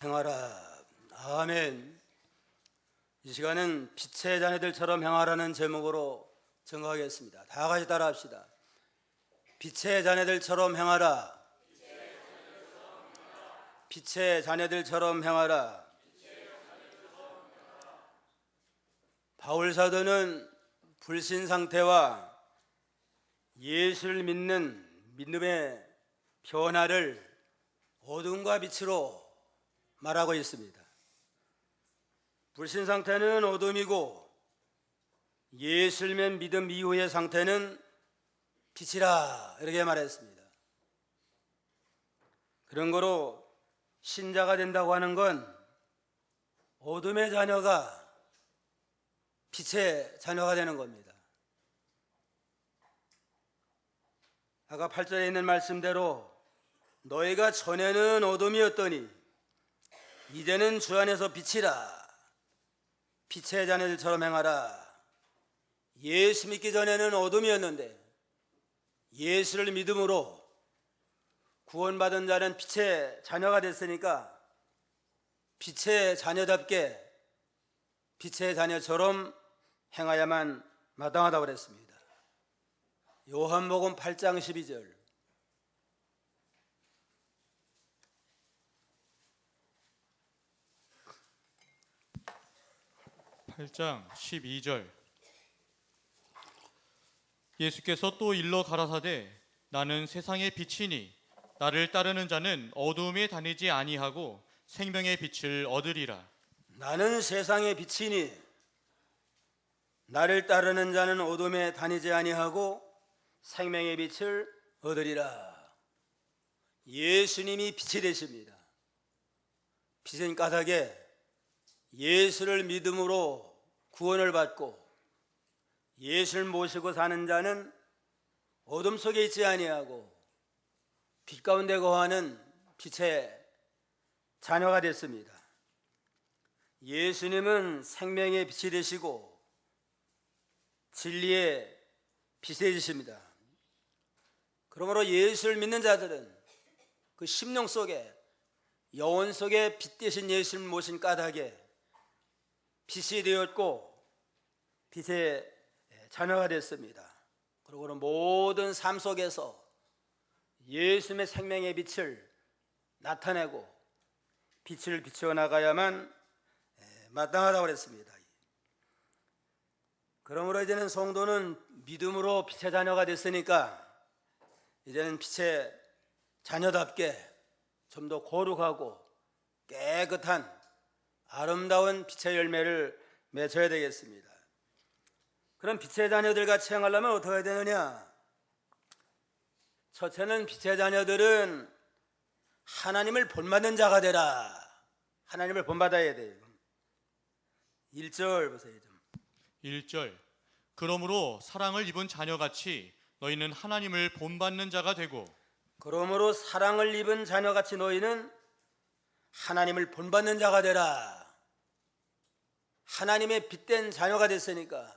행하라. 아멘. 이 시간은 빛의 자녀들처럼 행하라는 제목으로 증거하겠습니다. 다 같이 따라합시다. 빛의 자녀들처럼 행하라. 빛의 자녀들처럼 행하라. 바울 사도는 불신 상태와 예수를 믿는 믿음의 변화를 어둠과 빛으로 말하고 있습니다. 불신 상태는 어둠이고 예수를 믿는 믿음 이후의 상태는 빛이라 이렇게 말했습니다. 그런 거로 신자가 된다고 하는 건 어둠의 자녀가 빛의 자녀가 되는 겁니다. 아까 8절에 있는 말씀대로 너희가 전에는 어둠이었더니 이제는 주 안에서 빛이라. 빛의 자녀들처럼 행하라. 예수 믿기 전에는 어둠이었는데 예수를 믿음으로 구원받은 자는 빛의 자녀가 됐으니까 빛의 자녀답게 빛의 자녀처럼 행하야만 마땅하다고 그랬습니다. 요한복음 8장 12절. (8장 12절) 예수께서 또 일러 가라사대 나는 세상의 빛이니 나를 따르는 자는 어두움에 다니지 아니하고 생명의 빛을 얻으리라. 나는 세상의 빛이니 나를 따르는 자는 어둠에 다니지 아니하고 생명의 빛을 얻으리라. 예수님이 빛이 되십니다. 빛은 까닭에 예수를 믿음으로 구원을 받고 예수를 모시고 사는 자는 어둠 속에 있지 아니하고 빛 가운데 거하는 빛의 자녀가 됐습니다. 예수님은 생명의 빛이 되시고 진리의 빛이 되십니다. 그러므로 예수를 믿는 자들은 그 심령 속에 영혼 속에 빛 되신 예수를 모신 까닭에 빛이 되었고 빛의 자녀가 됐습니다. 그리고 모든 삶 속에서 예수님의 생명의 빛을 나타내고 빛을 비추어 나가야만 마땅하다고 그랬습니다. 그러므로 이제는 성도는 믿음으로 빛의 자녀가 됐으니까 이제는 빛의 자녀답게 좀 더 거룩하고 깨끗한 아름다운 빛의 열매를 맺어야 되겠습니다. 그럼 빛의 자녀들 같이 행하려면 어떻게 해야 되느냐? 첫째는 빛의 자녀들은 하나님을 본받는 자가 되라. 하나님을 본받아야 돼요. 1절 보세요. 1절 그러므로 사랑을 입은 자녀같이 너희는 하나님을 본받는 자가 되고 그러므로 사랑을 입은 자녀같이 너희는 하나님을 본받는 자가 되라. 하나님의 빛된 자녀가 됐으니까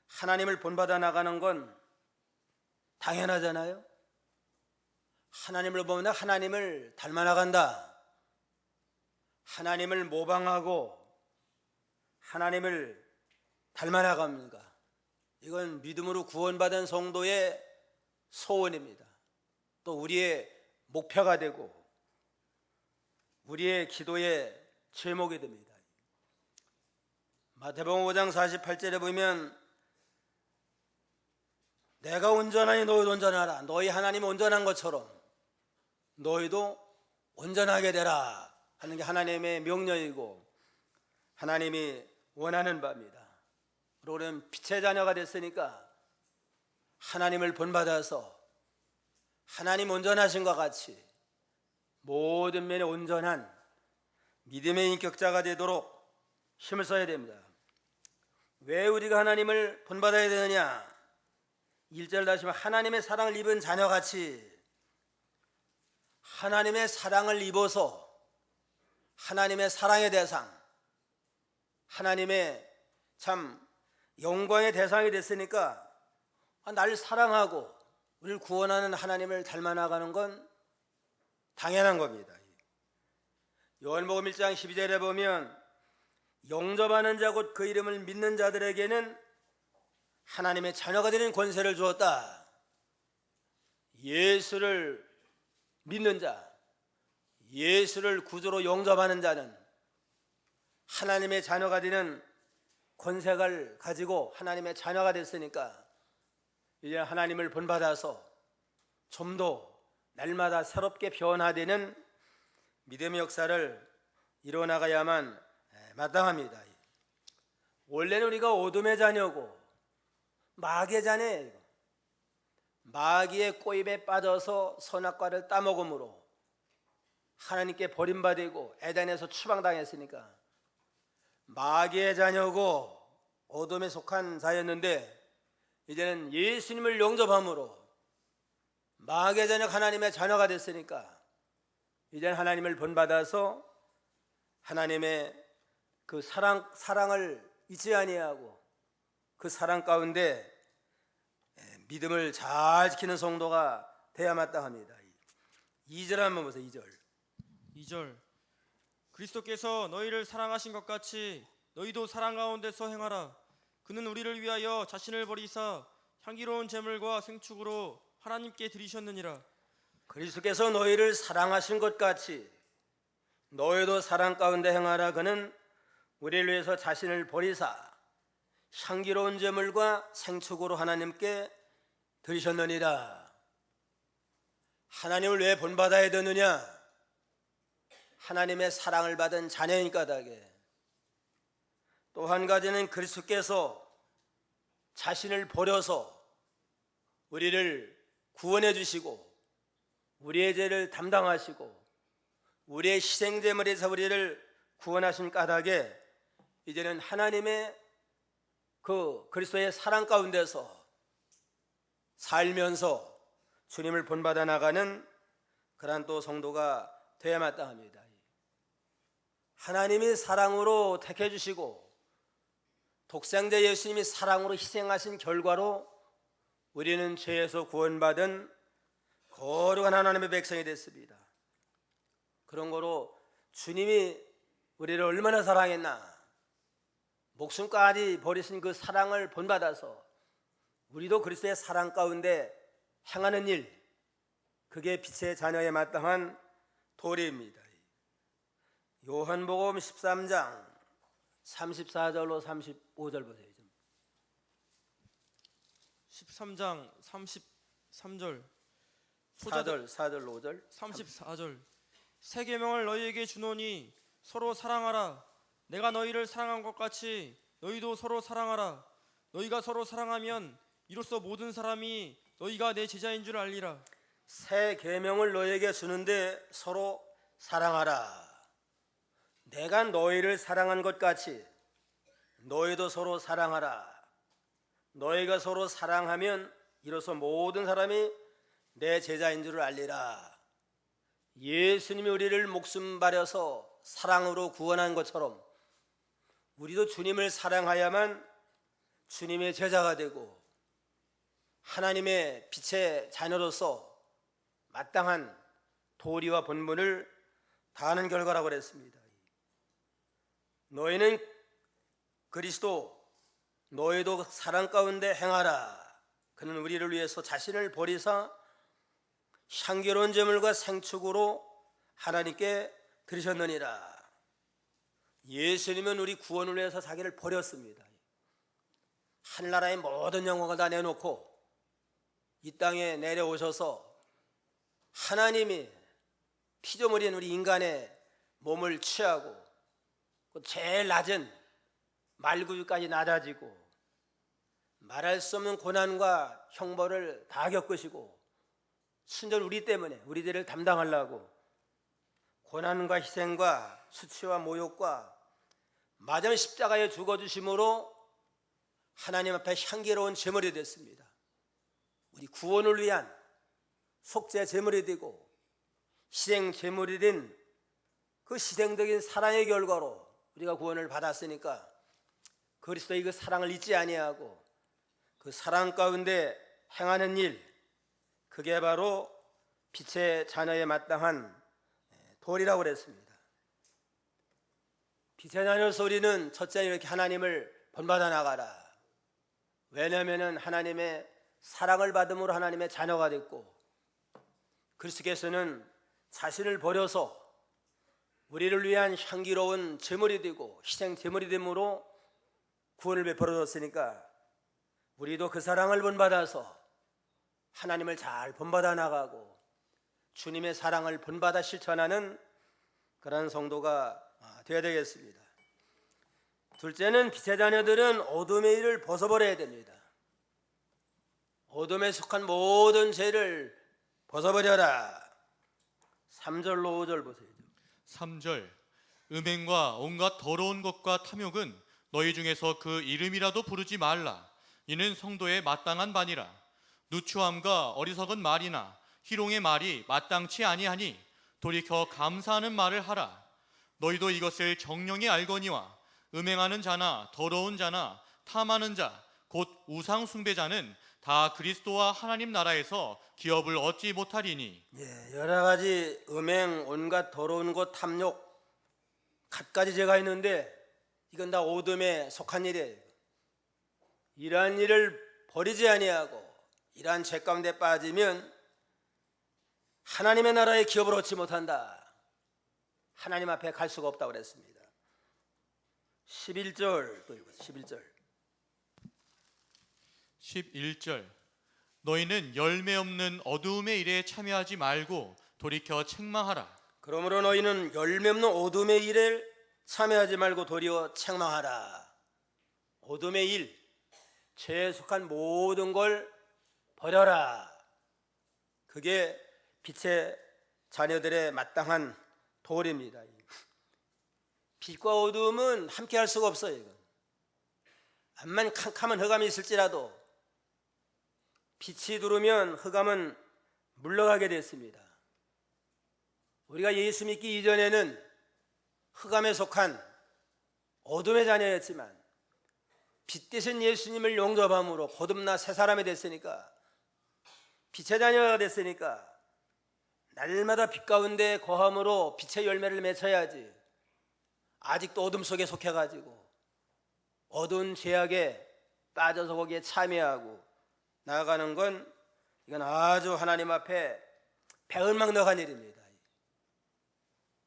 하나님을 본받아 나가는 건 당연하잖아요. 하나님을 보면 하나님을 닮아 나간다. 하나님을 모방하고 하나님을 닮아 나갑니다. 이건 믿음으로 구원받은 성도의 소원입니다. 또 우리의 목표가 되고 우리의 기도의 제목이 됩니다. 마태복음 5장 48절에 보면 내가 온전하니 너희도 온전하라. 너희 하나님이 온전한 것처럼 너희도 온전하게 되라 하는 게 하나님의 명령이고 하나님이 원하는 바입니다. 그리고 우리는 빛의 자녀가 됐으니까 하나님을 본받아서 하나님 온전하신 것 같이 모든 면에 온전한 믿음의 인격자가 되도록 힘을 써야 됩니다. 왜 우리가 하나님을 본받아야 되느냐? 1절 다시 말하면 하나님의 사랑을 입은 자녀같이 하나님의 사랑을 입어서 하나님의 사랑의 대상, 하나님의 참 영광의 대상이 됐으니까 나를 사랑하고 우리를 구원하는 하나님을 닮아 나가는 건 당연한 겁니다. 요한복음 1장 12절에 보면 영접하는 자 곧 그 이름을 믿는 자들에게는 하나님의 자녀가 되는 권세를 주었다. 예수를 믿는 자, 예수를 구주로 영접하는 자는 하나님의 자녀가 되는 권세를 가지고 하나님의 자녀가 됐으니까 이제 하나님을 본받아서 좀 더 날마다 새롭게 변화되는 믿음의 역사를 이뤄나가야만 마땅합니다. 원래는 우리가 어둠의 자녀고 마귀의 자녀예요. 마귀의 꼬입에 빠져서 선악과를 따먹음으로 하나님께 버림받고 에덴에서 추방당했으니까 마귀의 자녀고 어둠에 속한 자였는데 이제는 예수님을 영접함으로 마귀의 자녀 하나님의 자녀가 됐으니까 이제는 하나님을 본받아서 하나님의 그 사랑을 잊지 아니하고 그 사랑 가운데 믿음을 잘 지키는 성도가 되어야 마땅합니다. 2절 한번 보세요. 2절 그리스도께서 너희를 사랑하신 것 같이 너희도 사랑 가운데서 행하라. 그는 우리를 위하여 자신을 버리사 향기로운 제물과 생축으로 하나님께 드리셨느니라. 그리스도께서 너희를 사랑하신 것 같이 너희도 사랑 가운데 행하라. 그는 우리를 위해서 자신을 버리사 향기로운 제물과 생축으로 하나님께 드리셨느니라. 하나님을 왜 본받아야 되느냐? 하나님의 사랑을 받은 자녀인 까닭에. 또 한 가지는 그리스도께서 자신을 버려서 우리를 구원해 주시고 우리의 죄를 담당하시고 우리의 희생제물에서 우리를 구원하신 까닭에 이제는 하나님의 그 그리스도의 사랑 가운데서 살면서 주님을 본받아 나가는 그러한 또 성도가 되어야 마땅합니다. 하나님이 사랑으로 택해 주시고 독생자 예수님이 사랑으로 희생하신 결과로 우리는 죄에서 구원받은 거룩한 하나님의 백성이 됐습니다. 그런 거로 주님이 우리를 얼마나 사랑했나, 목숨까지 버리신 그 사랑을 본받아서 우리도 그리스도의 사랑 가운데 행하는 일, 그게 빛의 자녀에 마땅한 도리입니다. 요한복음 13장 34절로 35절 보세요. 13장 33절 4절, 5절, 34절 새 계명을 너희에게 주노니 서로 사랑하라. 내가 너희를 사랑한 것 같이 너희도 서로 사랑하라. 너희가 서로 사랑하면 이로써 모든 사람이 너희가 내 제자인 줄 알리라. 새 계명을 너희에게 주는데 서로 사랑하라. 내가 너희를 사랑한 것 같이 너희도 서로 사랑하라. 너희가 서로 사랑하면 이로써 모든 사람이 내 제자인 줄을 알리라. 예수님이 우리를 목숨 바려서 사랑으로 구원한 것처럼 우리도 주님을 사랑하야만 주님의 제자가 되고 하나님의 빛의 자녀로서 마땅한 도리와 본분을 다하는 결과라고 그랬습니다. 너희는 그리스도, 너희도 사랑 가운데 행하라. 그는 우리를 위해서 자신을 버리사 향기로운 제물과 생축으로 하나님께 드리셨느니라. 예수님은 우리 구원을 위해서 자기를 버렸습니다. 하늘나라의 모든 영광을 다 내놓고 이 땅에 내려오셔서 하나님이 피조물인 우리 인간의 몸을 취하고 제일 낮은 말구유까지 낮아지고 말할 수 없는 고난과 형벌을 다 겪으시고 순전 우리 때문에 우리들을 담당하려고 고난과 희생과 수치와 모욕과 마지막 십자가에 죽어주심으로 하나님 앞에 향기로운 제물이 됐습니다. 우리 구원을 위한 속죄 제물이 되고 희생 제물이 된 그 희생적인 사랑의 결과로 우리가 구원을 받았으니까 그리스도의 그 사랑을 잊지 아니하고 그 사랑 가운데 행하는 일, 그게 바로 빛의 자녀에 마땅한 도리라고 그랬습니다. 빛의 자녀로서 우리는 첫째 이렇게 하나님을 본받아 나가라. 왜냐하면 하나님의 사랑을 받음으로 하나님의 자녀가 됐고, 그리스도께서는 자신을 버려서 우리를 위한 향기로운 제물이 되고 희생 제물이 됨으로 구원을 베풀어 줬으니까 우리도 그 사랑을 본받아서 하나님을 잘 본받아 나가고 주님의 사랑을 본받아 실천하는 그런 성도가 되어야 되겠습니다. 둘째는 빛의 자녀들은 어둠의 일을 벗어버려야 됩니다. 어둠에 속한 모든 죄를 벗어버려라. 3절로 5절 보세요. 3절 음행과 온갖 더러운 것과 탐욕은 너희 중에서 그 이름이라도 부르지 말라. 이는 성도의 마땅한 바니라. 누추함과 어리석은 말이나 희롱의 말이 마땅치 아니하니 돌이켜 감사하는 말을 하라. 너희도 이것을 정령이 알거니와 음행하는 자나 더러운 자나 탐하는 자 곧 우상 숭배자는 다 그리스도와 하나님 나라에서 기업을 얻지 못하리니. 여러 가지 음행, 온갖 더러운 것, 탐욕, 갖가지 죄가 있는데 이건 다 어둠에 속한 일이에요. 이러한 일을 버리지 아니하고 이러한 죄 가운데 빠지면 하나님의 나라의 기업을 얻지 못한다. 하나님 앞에 갈 수가 없다고 그랬습니다. 11절 또 읽어보세요. 11절 너희는 열매 없는 어두움의 일에 참여하지 말고 돌이켜 책망하라. 그러므로 너희는 열매 없는 어둠의 일에 참여하지 말고 도리어 책망하라. 어둠의 일, 죄에 속한 모든 걸 버려라. 그게 빛의 자녀들의 마땅한 도리입니다. 빛과 어둠은 함께 할 수가 없어요. 이건. 암만 캄캄한 흑암이 있을지라도 빛이 들어오면 흑암은 물러가게 됐습니다. 우리가 예수 믿기 이전에는 흑암에 속한 어둠의 자녀였지만 빛 대신 예수님을 용접함으로 거듭나 새 사람이 됐으니까, 빛의 자녀가 됐으니까 날마다 빛 가운데 거함으로 빛의 열매를 맺어야지. 아직도 어둠 속에 속해가지고 어두운 죄악에 빠져서 거기에 참여하고 나아가는 건 이건 아주 하나님 앞에 배은망덕한 일입니다.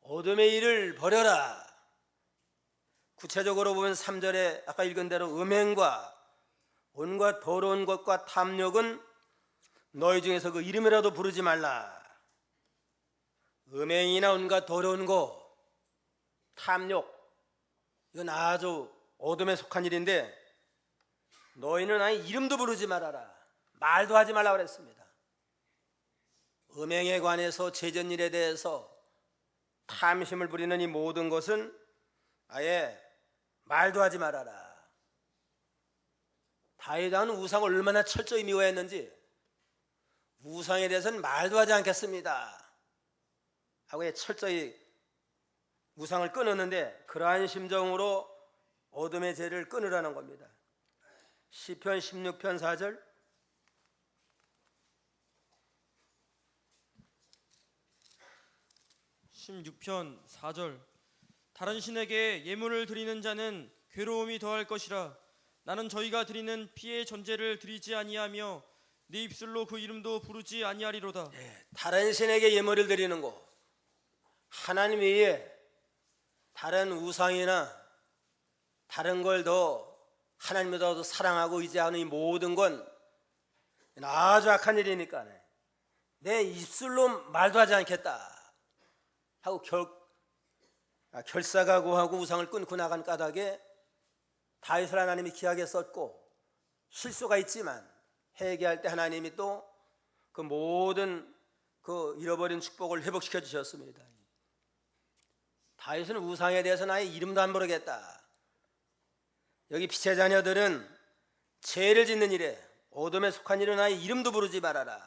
어둠의 일을 버려라. 구체적으로 보면 3절에 아까 읽은 대로 음행과 온갖 더러운 것과 탐욕은 너희 중에서 그 이름이라도 부르지 말라. 음행이나 온갖 더러운 것, 탐욕, 이건 아주 어둠에 속한 일인데 너희는 아예 이름도 부르지 말아라. 말도 하지 말라고 그랬습니다. 음행에 관해서 죄전일에 대해서 탐심을 부리는 이 모든 것은 아예 말도 하지 말아라. 다윗은 우상을 얼마나 철저히 미워했는지 우상에 대해서는 말도 하지 않겠습니다 하고 철저히 우상을 끊었는데, 그러한 심정으로 어둠의 죄를 끊으라는 겁니다. 시편 16편 4절 16편 4절 다른 신에게 예물을 드리는 자는 괴로움이 더할 것이라. 나는 저희가 드리는 피의 전제를 드리지 아니하며 네 입술로 그 이름도 부르지 아니하리로다. 다른 신에게 예물을 드리는 거, 하나님 외에 다른 우상이나 다른 걸 더 하나님보다 더 사랑하고 의지하는 이 모든 건 아주 악한 일이니까 내 입술로 말도 하지 않겠다 하고 결사각오하고 우상을 끊고 나간 까닭에 다윗을 하나님이 귀하게 썼고, 실수가 있지만 회개할 때 하나님이 또 그 모든 그 잃어버린 축복을 회복시켜 주셨습니다. 다윗은 우상에 대해서는 아예 이름도 안 부르겠다. 여기 빛의 자녀들은 죄를 짓는 일에, 어둠에 속한 일은 아예 이름도 부르지 말아라.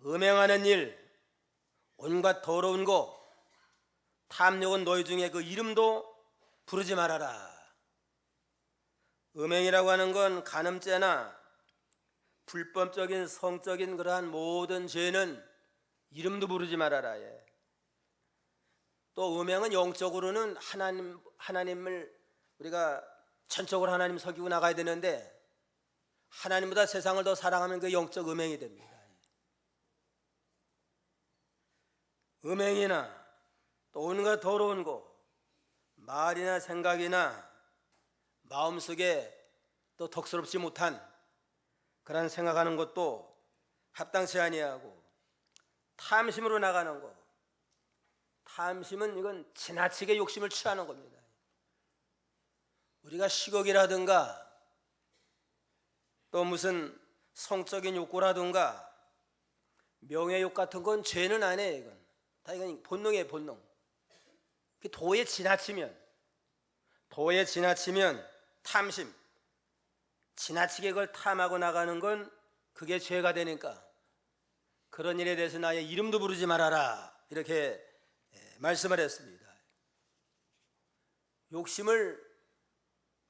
음행하는 일, 온갖 더러운 거, 탐욕은 너희 중에 그 이름도 부르지 말아라. 음행이라고 하는 건 간음죄나 불법적인 성적인 그러한 모든 죄는 이름도 부르지 말아라. 또 음행은 영적으로는 하나님을 우리가 전적으로 하나님 섬기고 나가야 되는데 하나님보다 세상을 더 사랑하면 그 영적 음행이 됩니다. 음행이나 또 온갖 더러운 거, 말이나 생각이나 마음속에 또 덕스럽지 못한 그런 생각하는 것도 합당치 아니하고, 탐심으로 나가는 거, 탐심은 이건 지나치게 욕심을 취하는 겁니다. 우리가 식욕이라든가 또 무슨 성적인 욕구라든가 명예욕 같은 건 죄는 아니에요. 이건 다 이건 본능이에요. 본능. 도에 지나치면 탐심, 지나치게 그걸 탐하고 나가는 건 그게 죄가 되니까 그런 일에 대해서 나의 이름도 부르지 말아라, 이렇게 말씀을 했습니다. 욕심을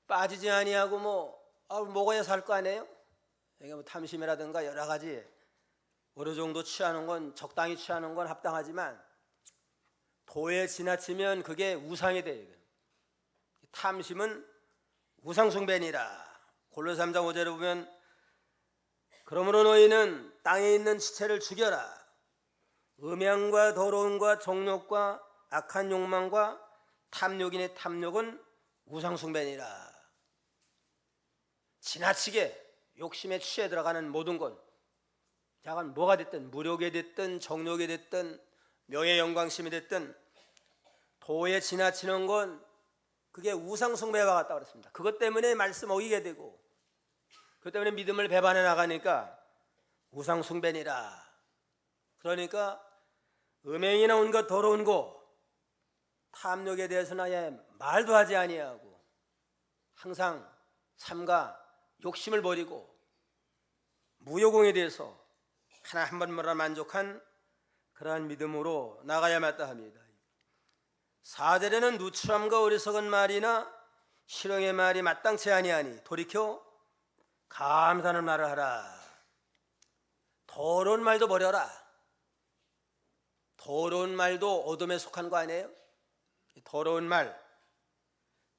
빠지지 아니하고 먹어야 살 거 아니에요? 그러니까 탐심이라든가 여러 가지 어느 정도 취하는 건, 적당히 취하는 건 합당하지만 도에 지나치면 그게 우상이 돼요. 탐심은 우상숭배니라. 골로새 3장 5절에 보면 그러므로 너희는 땅에 있는 지체를 죽여라. 음양과 더러움과 정욕과 악한 욕망과 탐욕인의 탐욕은 우상숭배니라. 지나치게 욕심에 취해 들어가는 모든 것, 자간 뭐가 됐든, 무력이 됐든 정욕이 됐든 명예 영광심이 됐든 도에 지나치는 건 그게 우상숭배와 같다고 그랬습니다. 그것 때문에 말씀 어기게 되고 그것 때문에 믿음을 배반해 나가니까 우상숭배니라. 그러니까 음행이나 온갖 더러운 거, 탐욕에 대해서는 아예 말도 하지 아니하고 항상 삼가 욕심을 버리고 무효공에 대해서 하나 한 번마다 만족한 그러한 믿음으로 나가야 마땅합니다. 4절에는 누추함과 어리석은 말이나 실형의 말이 마땅치 아니하니 돌이켜 감사하는 말을 하라. 더러운 말도 버려라. 더러운 말도 어둠에 속한 거 아니에요? 더러운 말,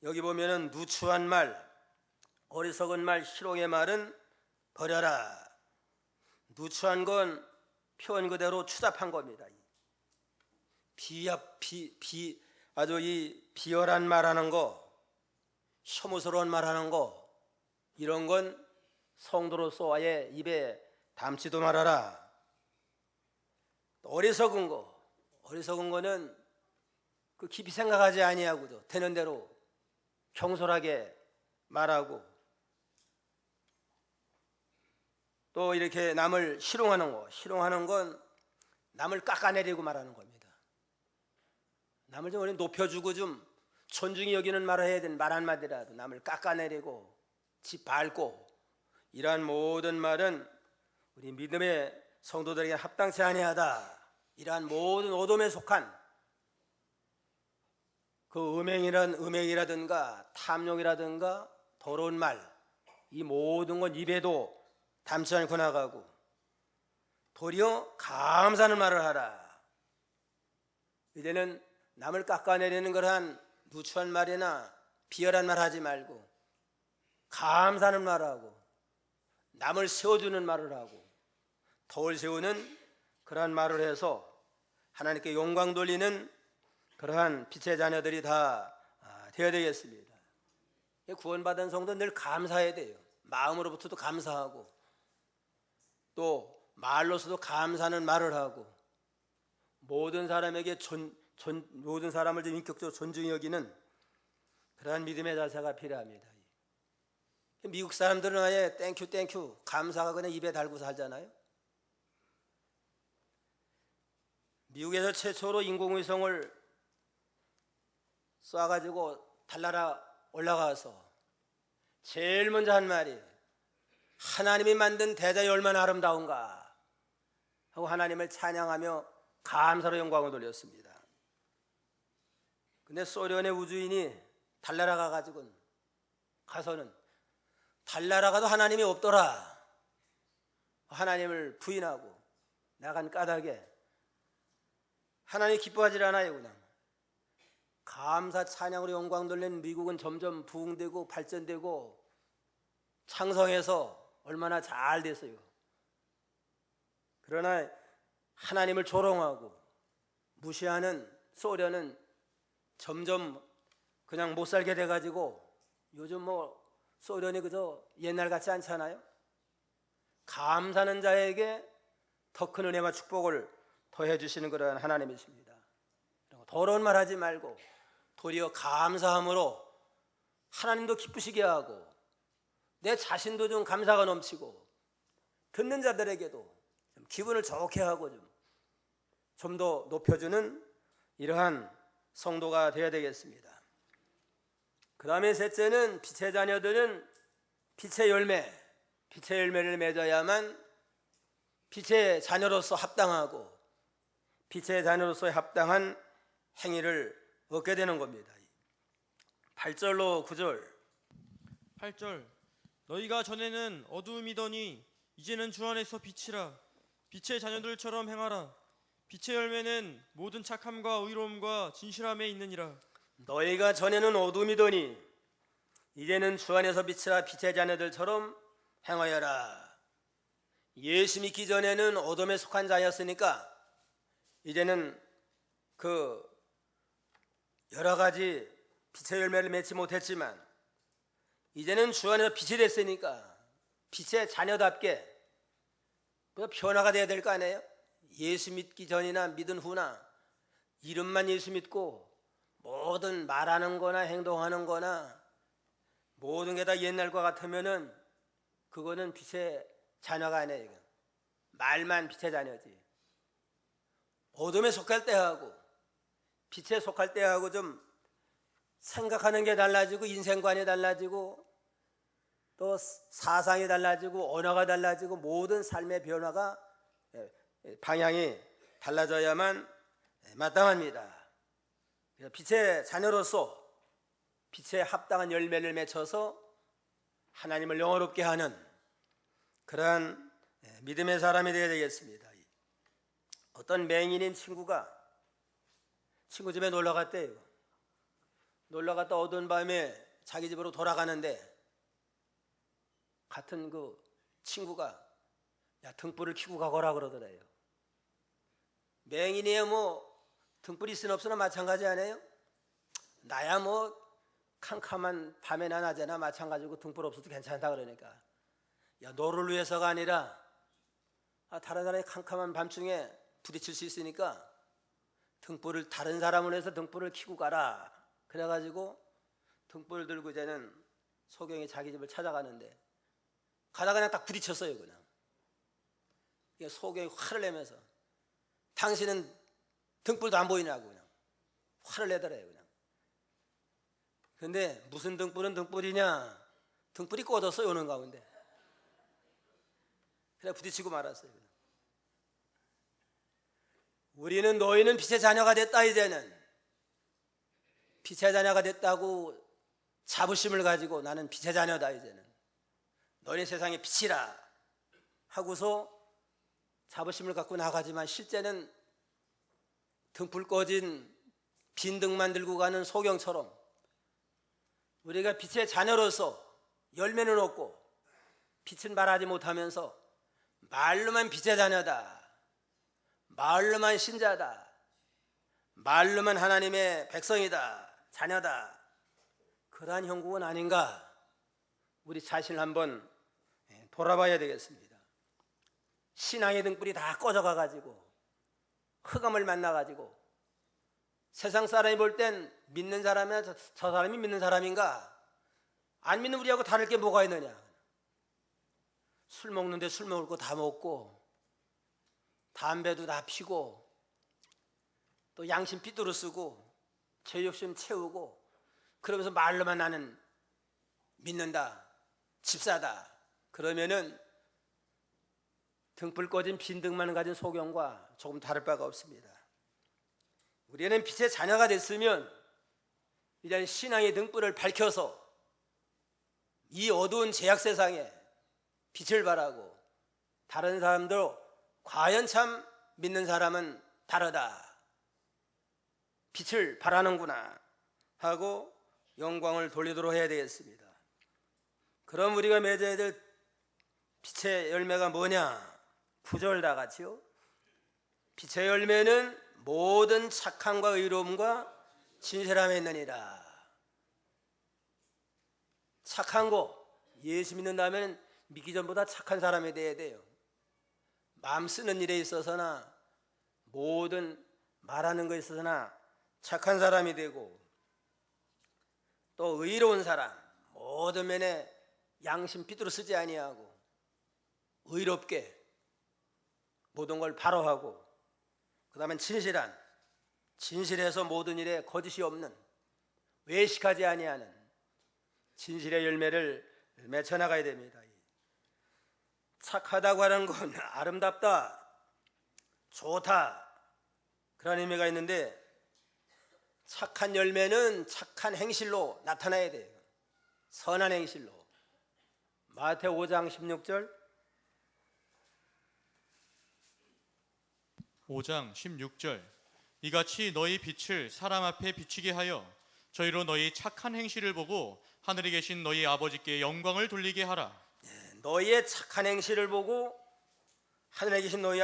여기 보면은 누추한 말, 어리석은 말, 실용의 말은 버려라. 누추한 건 표현 그대로 추잡한 겁니다. 아주 이 비열한 말하는 거, 혐오스러운 말하는 거, 이런 건 성도로서 아예 입에 담지도 말아라. 어리석은 거는 그 깊이 생각하지 아니하고도 되는 대로 경솔하게 말하고, 또 이렇게 남을 희롱하는 건 남을 깎아내리고 말하는 겁니다. 남을 좀 높여주고 좀 존중히 여기는 말을 해야 되는 말 한마디라도 남을 깎아내리고 짓밟고, 이러한 모든 말은 우리 믿음의 성도들에게 합당치 아니하다. 이러한 모든 어둠에 속한 그 음행이라든가 탐욕이라든가 더러운 말, 이 모든 건 입에도 담지 않고 나가고 도리어 감사하는 말을 하라. 이제는 남을 깎아내리는 그러한 누추한 말이나 비열한 말 하지 말고 감사하는 말을 하고 남을 세워주는 말을 하고 덕을 세우는 그러한 말을 해서 하나님께 영광 돌리는 그러한 빛의 자녀들이 다 되어야 되겠습니다. 구원받은 성도 늘 감사해야 돼요. 마음으로부터도 감사하고 또 말로서도 감사하는 말을 하고 모든 사람에게 모든 사람을 좀 인격적으로 존중히 여기는 그러한 믿음의 자세가 필요합니다. 미국 사람들은 아예 땡큐 감사가 그냥 입에 달고 살잖아요. 미국에서 최초로 인공위성을 쏴가지고 달나라 올라가서 제일 먼저 한 말이 하나님이 만든 대자이 얼마나 아름다운가 하고 하나님을 찬양하며 감사로 영광을 돌렸습니다. 근데 소련의 우주인이 달나라 가서는 달나라가도 하나님이 없더라. 하나님을 부인하고 나간 까닭에 하나님이 기뻐하지 않아요. 그냥 감사 찬양으로 영광 돌린 미국은 점점 부흥되고 발전되고 창성해서 얼마나 잘 됐어요. 그러나 하나님을 조롱하고 무시하는 소련은 점점 그냥 못 살게 돼가지고 요즘 뭐 소련이 그저 옛날 같지 않잖아요. 감사하는 자에게 더 큰 은혜와 축복을 더해 주시는 그런 하나님이십니다. 더러운 말 하지 말고 도리어 감사함으로 하나님도 기쁘시게 하고 내 자신도 좀 감사가 넘치고 듣는 자들에게도 좀 기분을 좋게 하고 좀 더 높여주는 이러한 성도가 되어야 되겠습니다. 그 다음에 셋째는 빛의 자녀들은 빛의 열매를 맺어야만 빛의 자녀로서 합당하고 빛의 자녀로서 합당한 행위를 얻게 되는 겁니다. 8절로 9절 8절 너희가 전에는 어두움이더니 이제는 주 안에서 빛이라. 빛의 자녀들처럼 행하라. 빛의 열매는 모든 착함과 의로움과 진실함에 있느니라. 너희가 전에는 어둠이더니 이제는 주 안에서 빛이라. 빛의 자녀들처럼 행하여라. 예수 믿기 전에는 어둠에 속한 자였으니까 이제는 그 여러 가지 빛의 열매를 맺지 못했지만 이제는 주 안에서 빛이 됐으니까 빛의 자녀답게 변화가 돼야 될 거 아니에요? 예수 믿기 전이나 믿은 후나 이름만 예수 믿고 모든 말하는 거나 행동하는 거나 모든 게 다 옛날과 같으면은 그거는 빛의 자녀가 아니에요. 말만 빛의 자녀지. 어둠에 속할 때하고 빛에 속할 때하고 좀 생각하는 게 달라지고 인생관이 달라지고 또 사상이 달라지고 언어가 달라지고 모든 삶의 변화가 방향이 달라져야만 마땅합니다. 빛의 자녀로서 빛에 합당한 열매를 맺혀서 하나님을 영화롭게 하는 그러한 믿음의 사람이 되어야 되겠습니다. 어떤 맹인인 친구가 친구 집에 놀러 갔대요. 놀러 갔다 어두운 밤에 자기 집으로 돌아가는데 같은 그 친구가 야 등불을 켜고 가거라 그러더래요. 맹인이야 뭐 등불이 있으나 없으나 마찬가지 아니에요? 나야 뭐 캄캄한 밤에나 낮에나 마찬가지고 등불 없어도 괜찮다 그러니까 야 너를 위해서가 아니라 다른 사람이 캄캄한 밤중에 부딪힐 수 있으니까 등불을 다른 사람을 위해서 등불을 켜고 가라. 그래가지고 등불을 들고 이제는 소경이 자기 집을 찾아가는데 가다가 그냥 딱 부딪혔어요. 그냥 소경이 화를 내면서 당신은 등불도 안 보이냐고 그냥 화를 내더래요. 그냥 근데 무슨 등불은 등불이냐? 등불이 꺼졌어요. 오는 가운데 그냥 부딪히고 말았어요. 그냥. 우리는 너희는 빛의 자녀가 됐다. 이제는 빛의 자녀가 됐다고 자부심을 가지고 나는 빛의 자녀다. 이제는 너희 세상의 빛이라 하고서 자부심을 갖고 나가지만 실제는 등불 꺼진 빈 등만 들고 가는 소경처럼 우리가 빛의 자녀로서 열매는 없고 빛은 발하지 못하면서 말로만 빛의 자녀다, 말로만 신자다, 말로만 하나님의 백성이다, 자녀다, 그러한 형국은 아닌가? 우리 자신을 한번 돌아봐야 되겠습니다. 신앙의 등불이 다 꺼져가가지고 흑암을 만나가지고 세상 사람이 볼 땐 믿는 사람이야 저 사람이 믿는 사람인가? 안 믿는 우리하고 다를 게 뭐가 있느냐? 술 먹는데 술 먹을 거 다 먹고 담배도 다 피고 또 양심 삐뚤어 쓰고 죄 욕심 채우고 그러면서 말로만 나는 믿는다, 집사다. 그러면은 등불 꺼진 빈 등만 가진 소경과 조금 다를 바가 없습니다. 우리는 빛의 자녀가 됐으면 이제 신앙의 등불을 밝혀서 이 어두운 죄악 세상에 빛을 발하고 다른 사람도 과연 참 믿는 사람은 다르다, 빛을 발하는구나 하고 영광을 돌리도록 해야 되겠습니다. 그럼 우리가 맺어야 될 빛의 열매가 뭐냐? 9절 다 같이요. 빛의 열매는 모든 착함과 의로움과 진실함에 있느니라. 착한 거, 예수 믿는다면 믿기 전보다 착한 사람이 돼야 돼요. 마음 쓰는 일에 있어서나 모든 말하는 것에 있어서나 착한 사람이 되고, 또 의로운 사람, 모든 면에 양심 삐뚤어 쓰지 아니하고 의롭게 모든 걸 바로 하고, 그 다음에 진실해서 모든 일에 거짓이 없는, 외식하지 아니하는 진실의 열매를 맺혀 나가야 됩니다. 착하다고 하는 건 아름답다, 좋다, 그런 의미가 있는데, 착한 열매는 착한 행실로 나타나야 돼요. 선한 행실로. 마태오 5장 16절. 5장 16절 이같이 너희 빛을 사람 앞에 비치게 하여 저희로 너희 착한 행실을 보고 하늘에 계신 너희 아버지께 영광을 돌리게 하라. 너희의 착한 행실을 보고 하늘에 계신 너희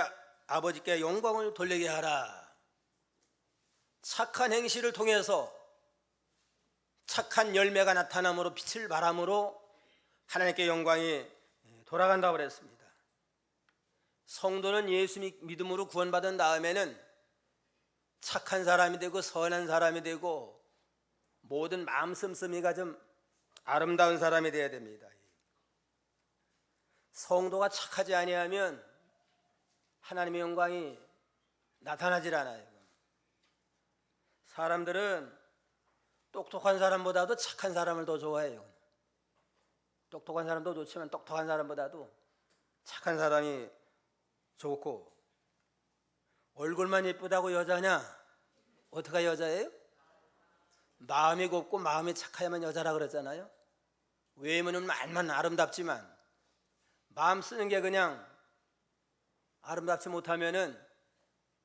아버지께 영광을 돌리게 하라. 착한 행실을 통해서 착한 열매가 나타남으로 빛을 발함으로 하나님께 영광이 돌아간다고 그랬습니다. 성도는 예수 믿음으로 구원받은 다음에는 착한 사람이 되고 선한 사람이 되고 모든 마음 씀씀이가 좀 아름다운 사람이 되어야 됩니다. 성도가 착하지 아니하면 하나님의 영광이 나타나질 않아요. 사람들은 똑똑한 사람보다도 착한 사람을 더 좋아해요. 똑똑한 사람도 좋지만 똑똑한 사람보다도 착한 사람이 좋고, 얼굴만 예쁘다고 여자냐? 어떻게 여자예요? 마음이 곱고 마음이 착하야만 여자라 그랬잖아요. 외모는 말만 아름답지만 마음 쓰는 게 그냥 아름답지 못하면은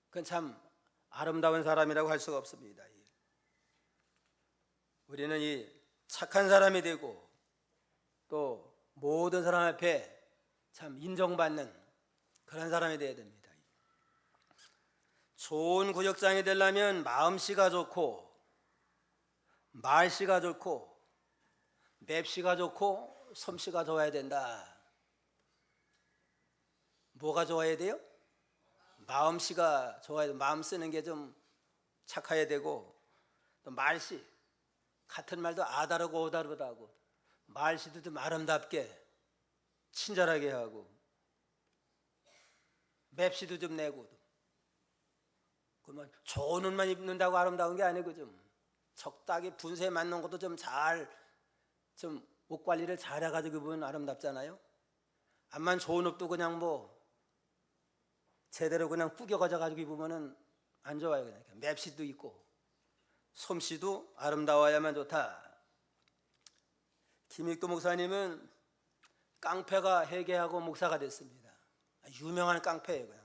그건 참 아름다운 사람이라고 할 수가 없습니다. 우리는 이 착한 사람이 되고 또 모든 사람 앞에 참 인정받는 그런 사람이 되어야 됩니다. 좋은 구역장이 되려면 마음씨가 좋고 말씨가 좋고 맵씨가 좋고 솜씨가 좋아야 된다. 뭐가 좋아야 돼요? 마음씨가 좋아야 돼요. 마음 쓰는 게 좀 착해야 되고, 또 말씨, 같은 말도 아다르고 오다르다고 말씨도 좀 아름답게 친절하게 하고, 맵씨도 좀 내고, 그러면 좋은 옷만 입는다고 아름다운 게 아니고 좀 적당히 분수에 맞는 것도 좀 옷 관리를 잘 해가지고 입으면 아름답잖아요. 암만 좋은 옷도 그냥 제대로 그냥 구겨가지고 입으면은 안 좋아요. 그냥 맵씨도 있고 솜씨도 아름다워야만 좋다. 김익도 목사님은 깡패가 회개하고 목사가 됐습니다. 유명한 깡패예요. 그냥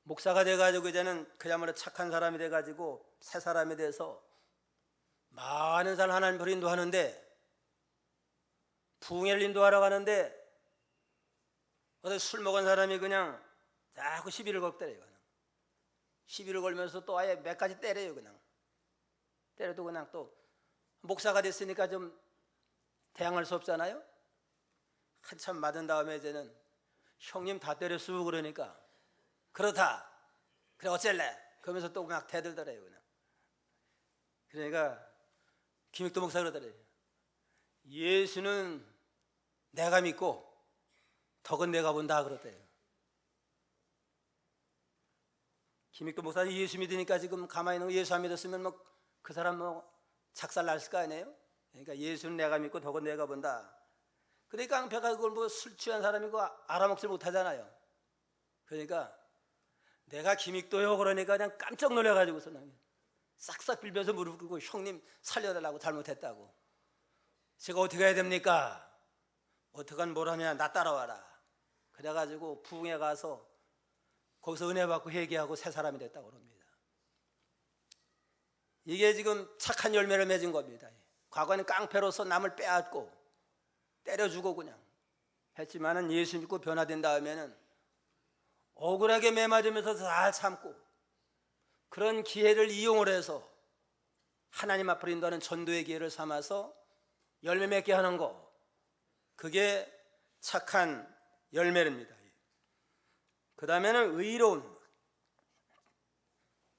목사가 돼가지고 이제는 그야말로 착한 사람이 돼가지고 새 사람이 돼서 많은 사람 하나님을 인도하는데, 부흥회를 인도하러 가는데 어디 술 먹은 사람이 그냥 자꾸 시비를 걸더래요. 그냥 시비를 걸면서 또 아예 몇 가지 때려요. 그냥 때려도 그냥 또 목사가 됐으니까 좀 대항할 수 없잖아요. 한참 맞은 다음에 이제는 형님 다 때렸어 그러니까 그렇다 그래 어쩔래 그러면서 또 막 대들더래요. 그냥 그러니까 김익도 목사 그러더래요. 예수는 내가 믿고 덕은 내가 본다 그러대요. 김익도 목사님 예수 믿으니까 지금 가만히 있는 거, 예수 안 믿었으면 그 사람 작살 났을 거 아니에요? 그러니까 예수는 내가 믿고 덕은 내가 본다. 그러니까 깡패가 그걸 술 취한 사람이고 알아먹질 못하잖아요. 그러니까 내가 김익도요 그러니까 그냥 깜짝 놀라가지고서 싹싹 빌면서 무릎 꿇고 형님 살려달라고, 잘못했다고. 제가 어떻게 해야 됩니까? 어떡한 뭘 하면 나 따라와라. 그래가지고 부흥회 가서 거기서 은혜 받고 회개하고 새 사람이 됐다고 그럽니다. 이게 지금 착한 열매를 맺은 겁니다. 과거에는 깡패로서 남을 빼앗고 때려주고 그냥 했지만은 예수 믿고 변화된 다음에는 억울하게 매맞으면서 잘 참고 그런 기회를 이용을 해서 하나님 앞으로 인도하는 전도의 기회를 삼아서 열매 맺게 하는 거, 그게 착한 열매입니다. 그 다음에는 의로움.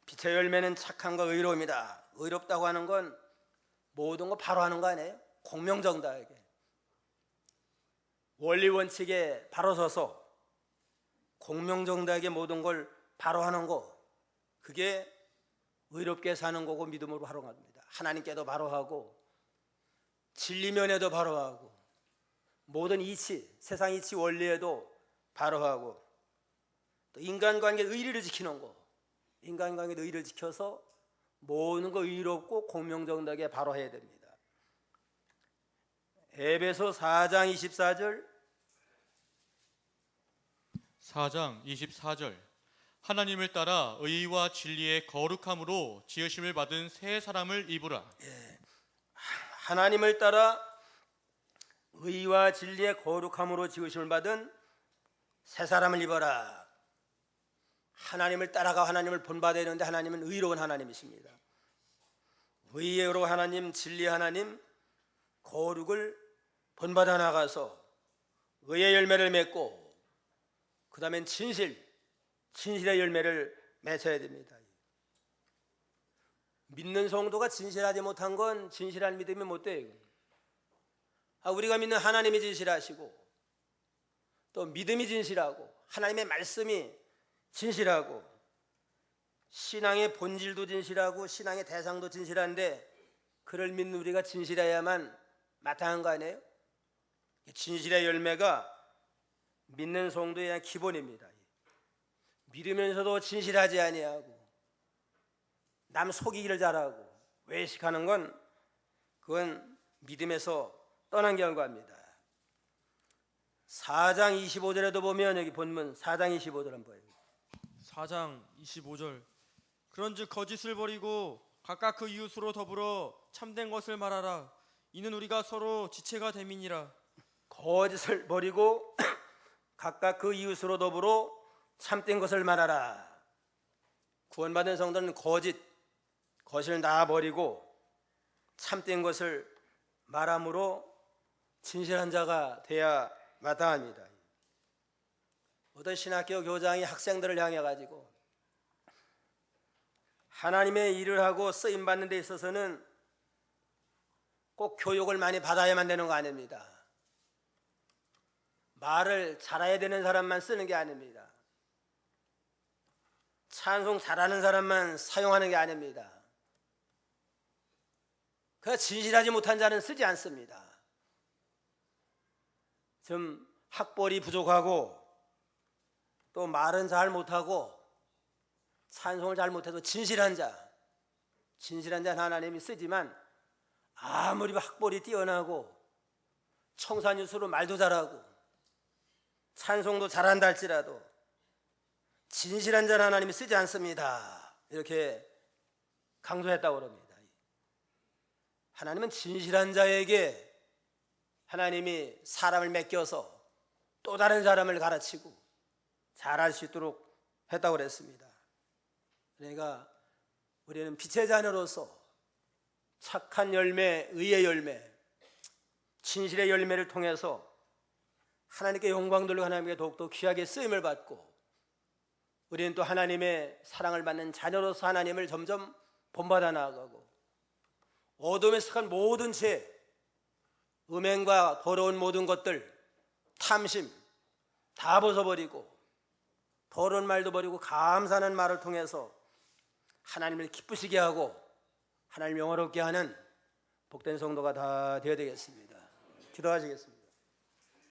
빛의 열매는 착함과 의로움이다. 의롭다고 하는 건 모든 거 바로 하는 거 아니에요? 공명정당하게 원리 원칙에 바로 서서 공명정당하게 모든 걸 바로 하는 거, 그게 의롭게 사는 거고 믿음으로 바로 합니다. 하나님께도 바로 하고 진리면에도 바로 하고 모든 이치, 세상 이치 원리에도 바로 하고 또 인간관계 의리를 지키는 거, 인간관계 의리를 지켜서 모든 거 의롭고 공명정당하게 바로 해야 됩니다. 에베소 4장 24절 4장 24절 하나님을 따라 의와 진리의 거룩함으로 지으심을 받은 새 사람을 입으라. 하나님을 따라 의와 진리의 거룩함으로 지으심을 받은 새 사람을 입어라. 하나님을 따라가 하나님을 본받아야 되는데 하나님은 의로운 하나님이십니다. 의로 하나님, 진리 하나님, 거룩을 본받아 나가서 의의 열매를 맺고 그 다음엔 진실의 열매를 맺어야 됩니다. 믿는 성도가 진실하지 못한 건 진실한 믿음이 못 돼요. 우리가 믿는 하나님이 진실하시고 또 믿음이 진실하고 하나님의 말씀이 진실하고 신앙의 본질도 진실하고 신앙의 대상도 진실한데 그를 믿는 우리가 진실해야만 마땅한 거 아니에요? 진실의 열매가 믿는 성도의 그냥 기본입니다. 믿으면서도 진실하지 아니하고 남 속이기를 잘하고 외식하는 건 그건 믿음에서 떠난 결과입니다. 4장 25절에도 보면 여기 본문 4장 25절 한번 봐요. 4장 25절 그런즉 거짓을 버리고 각각 그 이웃으로 더불어 참된 것을 말하라. 이는 우리가 서로 지체가 됨이니라. 거짓을 버리고 각각 그 이웃으로 더불어 참된 것을 말하라. 구원받은 성도는 거짓을 다 버리고 참된 것을 말함으로 진실한 자가 돼야 마땅합니다. 어떤 신학교 교장이 학생들을 향해 가지고 하나님의 일을 하고 쓰임 받는 데 있어서는 꼭 교육을 많이 받아야만 되는 거 아닙니다. 말을 잘해야 되는 사람만 쓰는 게 아닙니다. 찬송 잘하는 사람만 사용하는 게 아닙니다. 그 진실하지 못한 자는 쓰지 않습니다. 좀 학벌이 부족하고 또 말은 잘 못하고 찬송을 잘 못해도 진실한 자는 하나님이 쓰지만 아무리 학벌이 뛰어나고 청산유수로 말도 잘하고 찬송도 잘한다 할지라도 진실한 자는 하나님이 쓰지 않습니다. 이렇게 강조했다고 합니다. 하나님은 진실한 자에게 하나님이 사람을 맡겨서 또 다른 사람을 가르치고 잘할 수 있도록 했다고 그랬습니다. 그러니까 우리는 빛의 자녀로서 착한 열매, 의의 열매, 진실의 열매를 통해서 하나님께 영광 돌리고 하나님께 더욱더 귀하게 쓰임을 받고 우리는 또 하나님의 사랑을 받는 자녀로서 하나님을 점점 본받아 나아가고 어둠에 속한 모든 죄, 음행과 더러운 모든 것들, 탐심 다 벗어버리고 더러운 말도 버리고 감사하는 말을 통해서 하나님을 기쁘시게 하고 하나님을 영화롭게 하는 복된 성도가 다 되어야 되겠습니다. 기도하시겠습니다.